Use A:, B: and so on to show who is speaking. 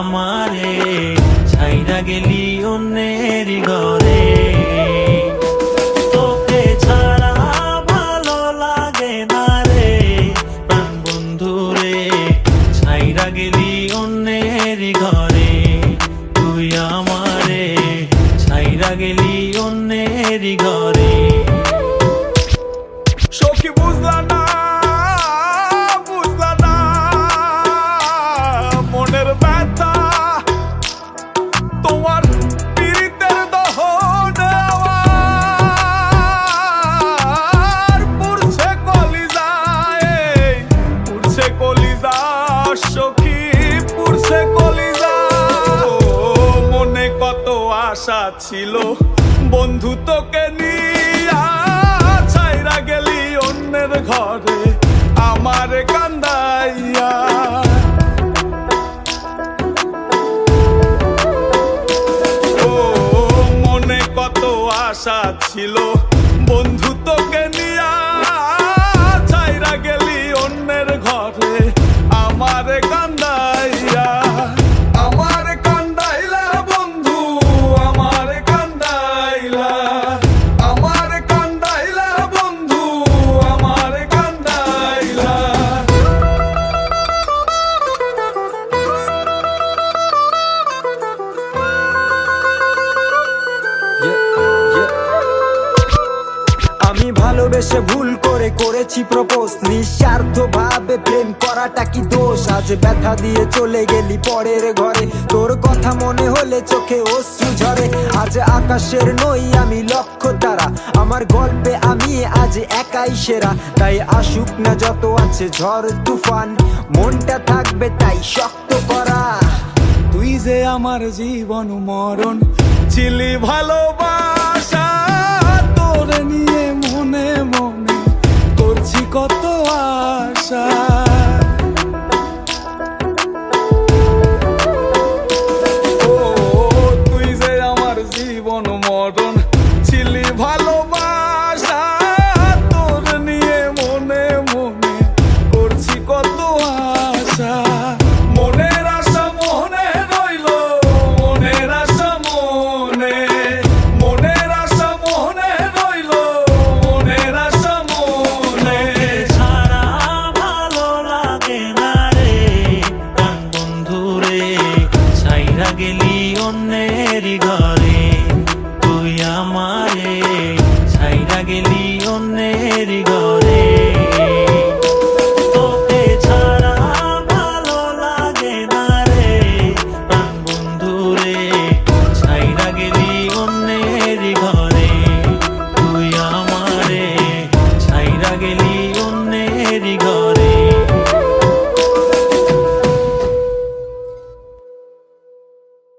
A: আমারে ছাইরা গেলি অন্যের ঘরে। তোকে ছাড়া ভালো লাগে না রে প্রাণ বন্ধু রে, ছাইরা গেলি অন্যের ঘরে। তুই আমারে ছাইরা গেলি অন্যের ঘরে।
B: সখী বুঝলা না, বুঝলা না মনের ব্যথা, তোমার পীড়িতের দহন আমার পুড়ছে কলিজায়, পুড়ছে কলিজা সখী, পুড়ছে কলিজা। মনে কত আশা ছিল বন্ধু তোকে নিয়া, ছাইরা গেলি অন্যের ঘরে আমার কান্দাইয়া। ও মনে কত আশা ছিল বন্ধু তোকে নিয়া, ছাইরা গেলি অন্যের ঘরে আমার কান্দাইয়া। আমার কান্দাইলা বন্ধু, আমার কান্দাইলা, আমার কান্দাইলা বন্ধু, আমার কান্দাইলা।
C: আমি ভালোবেসে ভুল করে করেছি প্রপোজ, নিঃস্বার্থ ভাবে প্রেম করাটা কি দোষ? আজ ব্যথা দিয়ে চলে গেলি পরের ঘরে, তোর কথা মনে হলে চোখে অশ্রু ঝরে। আজ আকাশের নই আমি লক্ষ্য তারা, আমার গল্পে আমি আজ একাই সেরা। তাই আসুক না যত আছে ঝড় তুফান, মনটা থাকবে তাই শক্ত করা।
B: তুই যে আমার জীবন মরণ ছিলি ভালোবাসা, তোরে নিয়ে মনে মনে করছি কত আশা। ও তুই যে আমার জীবন মরণ ছিলি ভালোবাসা, তোরে নিয়ে মনে মনে করছি কত আশা। মনের আশা মনে রইল, মনের আশা মনে, মনের আশা মনে রইল, মনের আশা মনে।
A: ছাড়া ভালো লাগে না রে প্রাণ বন্ধু রে, ছাইরা গেলি অন্যের ঘরে। তুই আমারে ছাইরা গেলি অন্যের ঘরে।